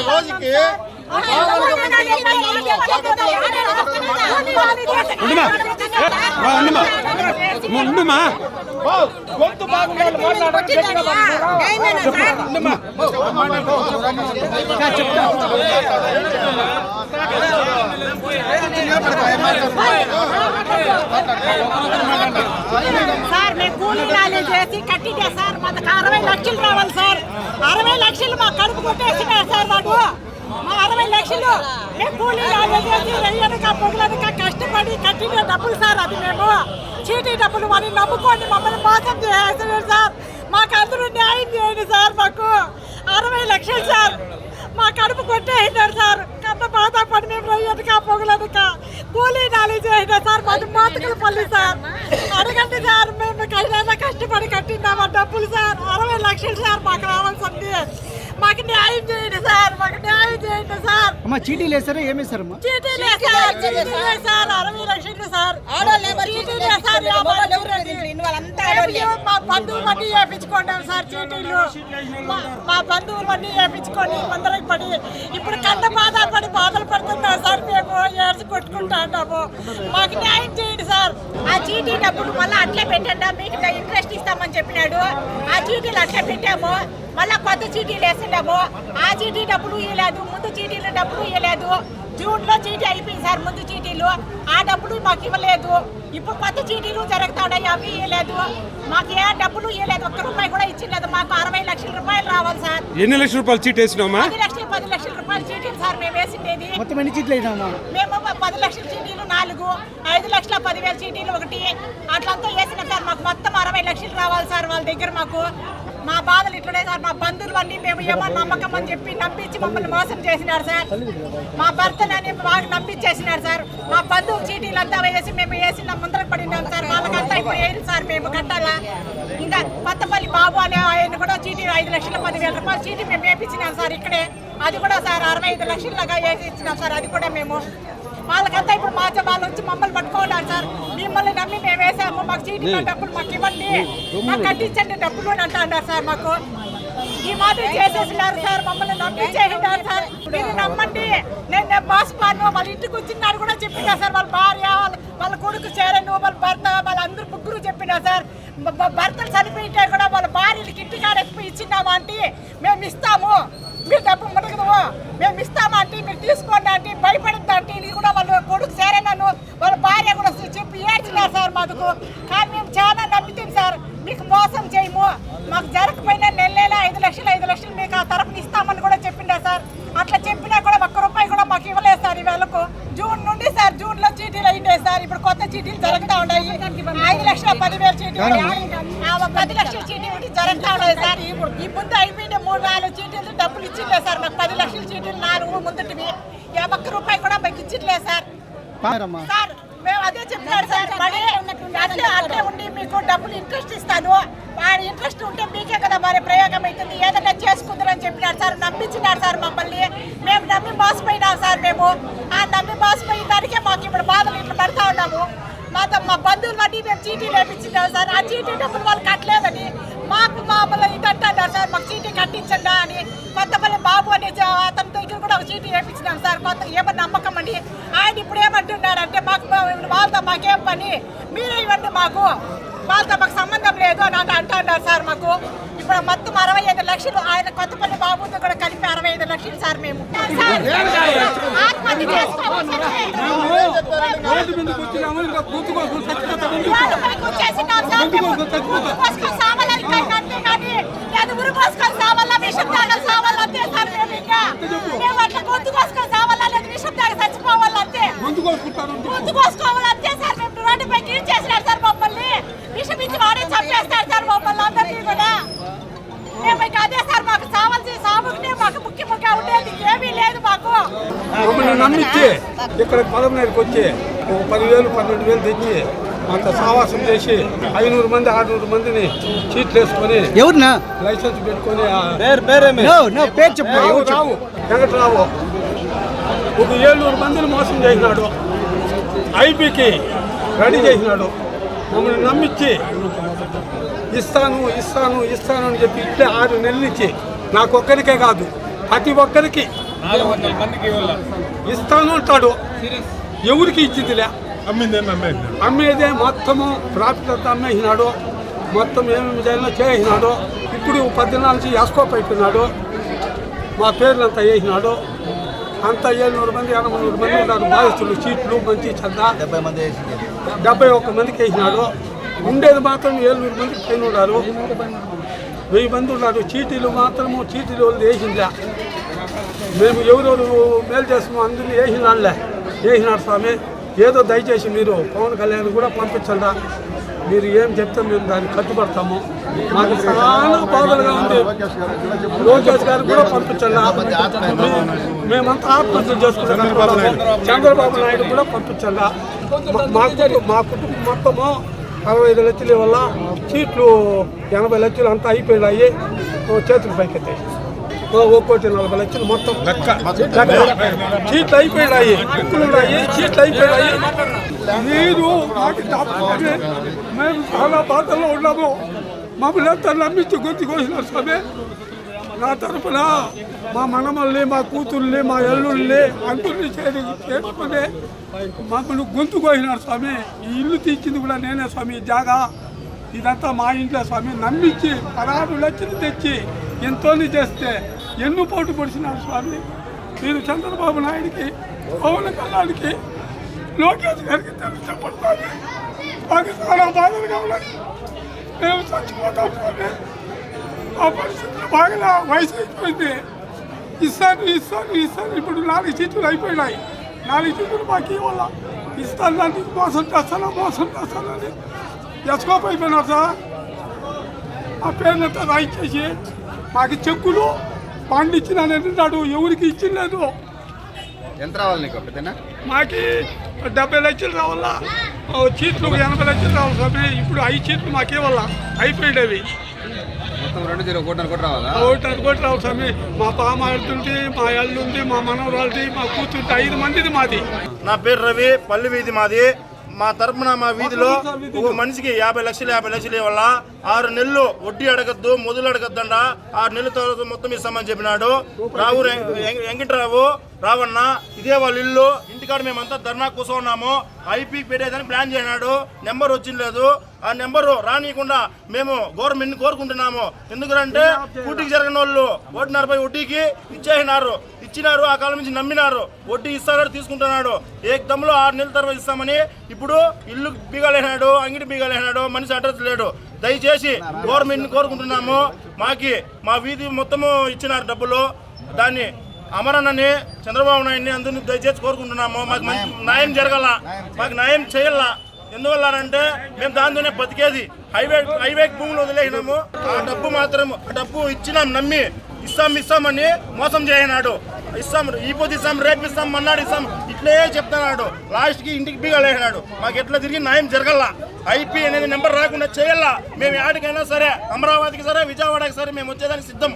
రోజుకి గొంతు సార్ మేము కూలీ నాలి చేసి కట్టిండే సార్ మాకు 60 లక్షలు రావాలి సార్. 60 లక్షలు మా కడుపు కొట్టేసినారు సార్. మాకు మా 60 లక్షలు మేము కూలీ నాలి చేసి వెయ్యనక పొగలనక కష్టపడి కట్టిన డబ్బులు సార్. అది మేము చీటీ డబ్బులు అని నమ్ముకొని మమ్మల్ని మోసం చేసేసారు సార్. మాకు అందరూ న్యాయం చేయండి సార్. మాకు 60 లక్షలు సార్ మా కడుపు కొట్టేసినారు సార్. కన్న బాధపడి మేము రొయ్యనక పొగలనక కూలీ నాలి చేసినా సార్. మాది మాతకలపల్లి సార్. అడగండి సార్, మేము కైనా కష్టపడి కట్టినామా డబ్బులు సార్. 60 లక్షలు సార్ మాకు రావాల్సింది. మాకు న్యాయం చేయండి సార్. మాకు న్యాయం చేయండి సార్. చీటీలు వేస్తారా ఏమి వేస్తారమ్మా? చీటీలు సార్, చీటీలు సార్. 60 లక్షలు సార్. చీటీలు సార్. మా బంధువులన్నీ వేయించుకుంటాం సార్ చీటీలు. మా బంధువులన్నీ వేయించుకొని అందరికి పడి ఇప్పుడు కన్న బాధపడి బాధలు పడుతున్నాం సార్. మేము ఏడ్చి కొట్టుకుంటా ఉంటాము. మాకు న్యాయం చేయండి సార్. ఆ చీటీ డబ్బులు మళ్ళీ అట్లే పెట్టండి, మీకు ఇంట్రెస్ట్ ఇస్తామని చెప్పినాడు. ఆ చీటీలు అట్లే పెట్టాము. మళ్ళీ కొత్త చీటీలు వేస్తున్నాము. ఆ చీటీ డబ్బులు ఇవ్వలేదు, ముందు చీటీల డబ్బులు ఇవ్వలేదు. జూన్లో చీటీ అయిపోయింది సార్ ముందు చీటీలు. ఆ డబ్బులు మాకు ఇవ్వలేదు. ఇప్పుడు కొత్త చీటీలు జరుగుతా ఉన్నాయి, అవి ఇవ్వలేదు. మాకు ఏ డబ్బులు ఇవ్వలేదు, 1 రూపాయి కూడా ఇచ్చలేదు. మాకు 60 లక్షల రూపాయలు రావాలి సార్. ఎన్ని లక్షల రూపాయలు చీటీ వేసినామా? 10 లక్షల రూపాయలు చీటీలు సార్ మేము వేసిండేది. మొత్తం ఎన్ని చీట్లు వేసినామా? మేము 10 లక్షల చీటీలు 4, 5,10,000 చీటీలు 1 అట్లంతా వేసినాం సార్. మాకు మొత్తం 60 లక్షలు రావాలి సార్ వాళ్ళ దగ్గర. మాకు మా బాధలు ఇట్లనే సార్. మా బంధువులు అన్నీ మేము ఏమన్నా నమ్మకం అని చెప్పి నమ్మించి మమ్మల్ని మోసం చేసినారు సార్. మా భర్తనని బాగా నమ్మించేసినారు సార్. మా బంధువు చీటీలు అంతా వేసి మేము వేసిన ముందరకు పడినాం సార్. వాళ్ళకంతా ఇప్పుడు వేయరు సార్, మేము కట్టాలా. ఇంకా కొత్తపల్లి బాబు అనే ఆయన కూడా చీటీ 5,10,000 రూపాయలు చీటీ మేము వేయించినాం సార్ ఇక్కడే. అది కూడా సార్ 65 లక్షలగా వేసి ఇచ్చినాం సార్. అది కూడా మేము వాళ్ళకంతా ఇప్పుడు వాళ్ళు వచ్చి మమ్మల్ని పట్టుకోవాలి సార్. మిమ్మల్ని నమ్మి మేము వేసాము, మాకు చీటీలో డబ్బులు మాకు ఇవ్వండి, మాకు కట్టించండి డబ్బులు అని అంటున్నారు సార్. మాకు ఈ మాదిరి చేసేసినారు సార్. మమ్మల్ని నమ్మించేసినారు సార్. మీరు నమ్మండి, నేను మోసపోను. వాళ్ళ ఇంటికి వచ్చినారు కూడా చెప్పినా సార్. వాళ్ళ భార్య, వాళ్ళ కొడుకు చేరను, వాళ్ళ భర్త, వాళ్ళందరూ ముగ్గురు చెప్పినా సార్. భర్తలు చనిపోయింటే కూడా వాళ్ళ భార్యలకి ఇంటికాడ ఎక్కువ ఇచ్చినామా అంటే మేము ఇస్తాము, మీరు డబ్బు మునగదు, మేము ఇస్తామా అంటే మీరు తీసుకోండి అంటే భయపడద్దు అంటే ఇది కూడా వాళ్ళ కొడుకు చేరనను వాళ్ళ భార్య కూడా చెప్పి ఏడ్చినారు సార్ మాకు. కానీ మేము చాలా నమ్మితాం సార్. మీకు మోసం చేయము, మాకు జరగకపోయినా నెల 5 లక్షలు మీకు ఆ తరఫున ఇస్తామని కూడా చెప్పిందా సార్. అట్లా చెప్పినా కూడా 1 రూపాయి కూడా మాకు ఇవ్వలేదు సార్. ఈవేళకు జూన్ నుండి సార్, జూన్లో చీటీలు అయిండే సార్. ఇప్పుడు కొత్త చీటీలు జరుగుతూ ఉన్నాయి. 5,10,000 చీటీలు, 10 లక్షల చీటీలు జరుగుతూ ఉన్నాయి సార్. ఈ ముందు అయిపోయిన 3-4 చీటీలు డబ్బులు ఇచ్చిండే సార్. మాకు 10 లక్షల చీటీలు 4 ముందుటివి 1 రూపాయి కూడా మాకు ఇచ్చిట్లేదు సార్. సార్ మేము అదే చెప్పినారు సార్. మరి అట్లే ఉండి మీకు డబ్బులు ఇంట్రెస్ట్ ఇస్తాను, ఆ ఇంట్రెస్ట్ ఉంటే మీకే కదా మరి ప్రయోగం అవుతుంది, ఏదైనా చేసుకుందరని చెప్పినారు సార్. నమ్మించినారు సార్ మమ్మల్ని. మేము నమ్మి మోసపోయినాం సార్. మేము ఆ నమ్మి మోసపోయిన దానికే మాకు ఇప్పుడు బాధలు ఇట్లా పడతా ఉన్నాము. మా బంధువులు బట్టి మేము చీటీలు వేయించినాం సార్. ఆ చీటీ డబ్బులు వాళ్ళు కట్టలేదని మాకు మమ్మల్ని ఇదంటున్నారు సార్. మాకు చీటీ కట్టించండి అని కొత్తపల్లి బాబు అనే అతని దగ్గర కూడా ఒక చీటీ వేయించినాం సార్. కొత్త ఏమన్నా నమ్మకం అండి. ఆయన ఇప్పుడు ఏమంటున్నారంటే మాకు వాళ్ళతో మాకేం పని, మీరే ఇవ్వండి, మాకు వాళ్ళతో మాకు సంబంధం లేదు అని అంటున్నారు సార్. మాకు ఇప్పుడు మొత్తం 65 లక్షలు ఆయన కొత్తపల్లి బాబుతో కూడా కలిపి 65 లక్షలు సార్. మేము ఆత్మహత్య చేసుకోవాలి ఉరి పోసుకొని సావాలా, విషం తాగాలి సావాలా అంతే సార్. మేము ఇంకా మేము అట్లా గొంతు కోసుకొని సావాలా, లేదు విషం తాగి చచ్చిపోవాలంతే, గొంతు కోసుకోవాలంతే సార్. మేము రోడ్డుపై గిరి చేసినారు సార్ మమ్మల్ని. విషం ఇచ్చి వాడే చంపేస్తారు సార్ మమ్మల్ని అందరినీ కూడా. మేము ఇంకా అదే సార్, మాకు సావాల్సి సాగుకునే మాకు ముఖ్యంగా ఉండేది ఏమీ లేదు. మాకు మమ్మల్ని నమ్మించి ఇక్కడ పొలంనేరుకు వచ్చి 10,000 12,000 తెచ్చి అంత సావాసం చేసి 500 మంది 600 మందిని చీట్లు వేసుకొని ఎవరినా లైసెన్స్ పెట్టుకొని పేరు చెప్పు. వెంకటరావు ఒక 700 మందిని మోసం చేసినాడు. ఐపీకి రెడీ చేసినాడు. మమ్మల్ని నమ్మించి ఇస్తాను అని చెప్పి ఇట్లే 6 నెలలు ఇచ్చి నాకొక్కరికే కాదు ప్రతి ఒక్కరికి ఇస్తాను అంటాడు. ఎవరికి ఇచ్చిందిలే, అమ్మేదే మొత్తము ప్రాఫిట్ అంతా అమ్మేసినాడు. మొత్తం ఏమేమి చేసినాడు. ఇప్పుడు 10 దినాల నుంచి ఎస్కోప్ అయిపోయినాడు. మా పేర్లంతా వేసినాడు. అంతా 700 మంది 800 మంది ఉన్నారు బాధితులు. సీట్లు మంచి చందా 71 మందికి వేసినాడు. ఉండేది మాత్రం 700 మందికి పైన ఉన్నారు. 1000 మంది ఉన్నారు. చీటీలు మాత్రము చీటీలు వాళ్ళు వేసిందా. మేము ఎవరెవరు మేలు చేస్తామో అందరినీ వేసినాడు స్వామి. ఏదో దయచేసి మీరు పవన్ కళ్యాణ్ కూడా పంపించండి. మీరు ఏం చెప్తే మేము దాన్ని కట్టుబడతాము. మాకు చాలా బాధలుగా ఉంది. లోకేష్ గారు కూడా పంపించండి. మేమంతా ఆత్మహత్య చేసుకుంటాం. చంద్రబాబు నాయుడు కూడా పంపించండి. మా కుటుంబం మొత్తము 65 లక్షల వల్ల సీట్లు 80 లక్షలు అంతా అయిపోయినాయి. చేతులు పైకెత్తాయి. 1,40 లక్షలు మొత్తం సీట్లు అయిపోయినాయి. బుక్కులు ఉన్నాయి, సీట్లు అయిపోయినాయి. మీరు మేము చాలా బాధల్లో ఉన్నాము. మమ్మల్ని ఎంత నమ్మించి గొంతు కోసినారు స్వామి. నా తరఫున మా మనమల్ని, మా కూతుర్ని, మా ఎల్లుల్ని అందరినీ చేసుకుని మమ్మల్ని గొంతు కోసినారు స్వామి. ఈ ఇల్లు తీర్చింది కూడా నేనే స్వామి. జాగా ఇదంతా మా ఇంట్లో స్వామి. నమ్మించి 16 లక్షలు తెచ్చి ఎంతో చేస్తే ఎన్ను పోటు పొడిచినారు స్వామి. మీరు చంద్రబాబు నాయుడికి, పవన్ కళ్యాణ్కి, లోకేష్ గారికి చెప్పండి. మాకు చాలా బాధలుగా ఉన్నాయి. మేము చచ్చిపోతాం స్వామి. ఆ పరిస్థితులు బాగా వయసు అయిపోయింది. ఇస్తాను. ఇప్పుడు 4 సీట్లు అయిపోయినాయి. 4 సీట్లు మాకు ఇవ్వాల. ఇస్తాను దాన్ని మోసం చేస్తానని ఎస్కోప్ అయిపోయినారు సార్. ఆ పేర్లంతా రాయించేసి మాకు చెక్కులు పండించినాను అంటున్నాడు. ఎవరికి ఇచ్చింలేదు. ఎంత రావాలి నీకు పెద్దనా? మాకి 70 లక్షలు రావాలా. సీట్లు 80 లక్షలు రావాలి స్వామి. ఇప్పుడు 5 సీట్లు మాకే వల్ల అయిపోయినవి. మొత్తం 2 కోట్ల రావాలా? 1,5 కోట్లు రావాలి స్వామి. మా పామాడుతుంది, మా ఎల్లుంది, మా మనవరాలది, మా కూతురుది, 5 మందిది మాది. నా పేరు రవి. పల్లి వీధి మాది. మా తరపున మా వీధిలో ఒక మనిషికి 50 లక్షలు వల్ల 6 నెలలు వడ్డీ అడగద్దు, మొదలు అడగద్దండ. 6 నెలల తర్వాత మొత్తం ఇస్తామని చెప్పినాడు. రావు వెంకటరావు రావన్న. ఇదే వాళ్ళ ఇల్లు. ఇంటికాడ మేమంతా ధర్నా కూర్చున్నాము. ఐపీకి పెట్టేదానికి ప్లాన్ చేసినాడు. నెంబర్ వచ్చింది. ఆ నెంబరు రానియకుండా మేము గవర్నమెంట్ని కోరుకుంటున్నాము. ఎందుకంటే కూటికి జరిగిన వాళ్ళు 1.40 వడ్డీకి ఇచ్చినారు. ఆ కాలం నుంచి నమ్మినారు. వడ్డీ ఇస్తాడు, తీసుకుంటున్నాడు. ఏకదమ్లో 6 నెలల తర్వాత ఇస్తామని ఇప్పుడు ఇల్లు బీగాలేనాడు, అంగిడి బీగాలేనాడు. మనిషి అడ్రస్ లేడు. దయచేసి గవర్నమెంట్ని కోరుకుంటున్నాము. మా వీధి మొత్తము ఇచ్చినారు డబ్బులు. దాన్ని అమరన్నని, చంద్రబాబు నాయుడిని అందరినీ దయచేసి కోరుకుంటున్నాము. మాకు న్యాయం జరగాల, మాకు న్యాయం చేయాల. ఎందువల్ల అంటే మేము దాంతోనే బతికేది. హైవే భూములు వదిలేసినాము. ఆ డబ్బు ఇచ్చినాం నమ్మి. ఇస్తామని మోసం చేయనాడు. ఈ పొద్దు ఇస్తాం, రేపు ఇస్తాం, మన్నాడు ఇస్తాం, ఇట్లే చెప్తున్నాడు. లాస్ట్కి ఇంటికి బీగాలేసినాడు. మాకు ఎట్లా తిరిగి న్యాయం జరగల. ఐపీ అనేది నెంబర్ రాకుండా చేయాల. మేము యాడికైనా సరే, అమరావతికి సరే, విజయవాడకి సరే మేము వచ్చేదానికి సిద్ధం.